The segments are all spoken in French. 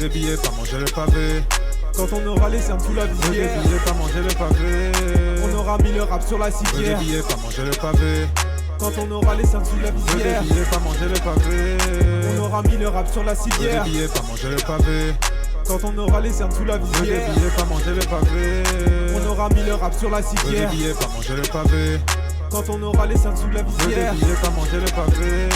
des billets, pas manger le pavé. Quand on aura les cernes sous la visière. Des billets, pas manger le pavé. On aura mis le rap sur la civière. Des billets, pas manger le pavé. Quand on aura les cernes sous la visière. Des billets, pas manger le pavé. On aura mis le rap sur la civière. Des billets, pas manger le pavé. Quand on aura les cernes sous la visière. Des billets, pas manger le pavé. On aura mis le rap sur la civière. Des billets, pas manger le pavé. Quand on aura les cernes sous la visière. Des billets, pas manger le pavé.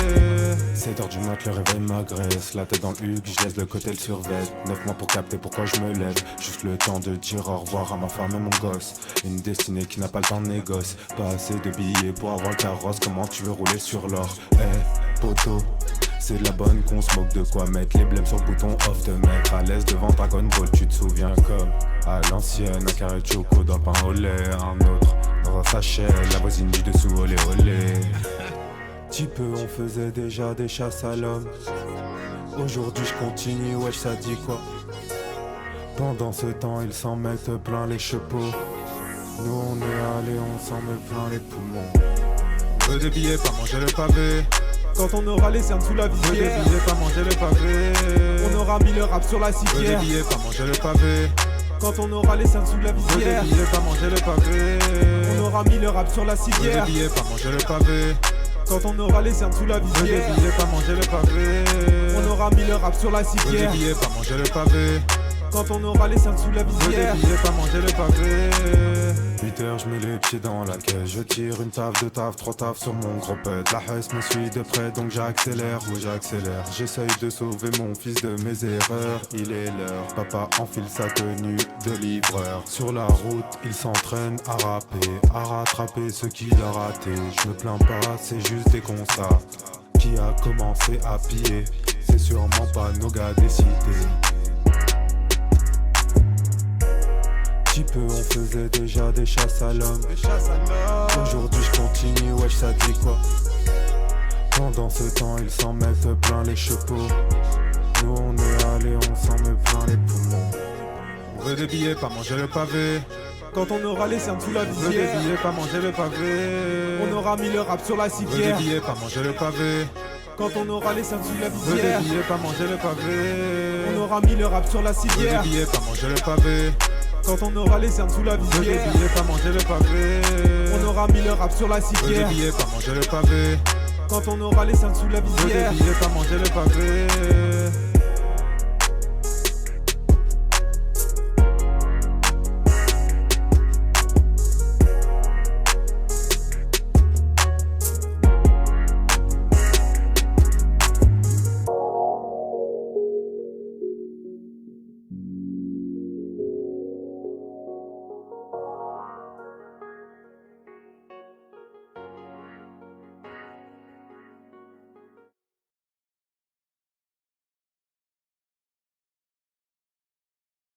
7h du mat, le réveil m'agresse. La tête dans le huc, je laisse de côté le survêt. 9 mois pour capter pourquoi je me lève. Juste le temps de dire au revoir à ma femme et mon gosse. Une destinée qui n'a pas le temps de négoce. Pas assez de billets pour avoir le carrosse. Comment tu veux rouler sur l'or? Poto, c'est de la bonne qu'on se moque de quoi mettre les blèmes sur le bouton off, te mettre à l'aise devant Dragon Ball. Tu te souviens comme à l'ancienne, un carré de choco dans le pain au lait. Un autre dans un sachet, la voisine du dessous olé olé. Petit peu on faisait déjà des chasses à l'homme. Aujourd'hui je continue, wesh ça dit quoi? Pendant ce temps ils s'en mettent plein les chapeaux. Nous on est allés, on s'en met plein les poumons. Veux des billets, pas manger le pavé. Quand on aura les cernes sous la visière. Veux des billets, pas manger le pavé. On aura mis le rap sur la civière. Veux des billets, pas manger le pavé. Quand on aura les cernes sous la visière. Veux des billets, pas manger le pavé. On aura mis le rap sur la civière. Veux des billets, pas manger le pavé. Quand on aura les cernes sous la visière. Veux des billets, pas manger le pavé. On aura mis le rap sur la civière. Veux des billets, pas manger le pavé. Quand on aura les cernes sous la visière. Veux des billets, pas manger le pavé. 8h, je mets les pieds dans la caisse. Je tire une taf, deux taf, trois taf sur mon gros pet. La hesse me suit de près donc j'accélère, oui j'accélère. J'essaye de sauver mon fils de mes erreurs. Il est l'heure, papa enfile sa tenue de livreur. Sur la route, il s'entraîne à rapper, à rattraper ce qu'il a raté. Je me plains pas, c'est juste des constats. Qui a commencé à piller? C'est sûrement pas nos gars des cités. Petit peu on faisait déjà des chasses à l'homme. Aujourd'hui je continue, wesh ça dit quoi? Pendant ce temps ils s'en mettent plein les chapeaux. Nous on est allés, on s'en met plein les poumons. On veut des billets, pas manger le pavé. Quand on aura les cernes sous la visière. Veut des billets, pas manger le pavé. On aura mis le rap sur la civière. Veut des billets, pas manger le pavé. Quand on aura les cernes sous la visière. Veut des billets, pas manger le pavé. On aura mis le rap sur la civière. Veut des billets, pas manger le pavé. Quand on aura les cernes sous la visière. Veut des billets, pas manger le pavé. On aura mis le rap sur la civière. Veut des billets, pas manger le pavé. Quand on aura les cernes sous la visière. Veut des billets, pas manger le pavé.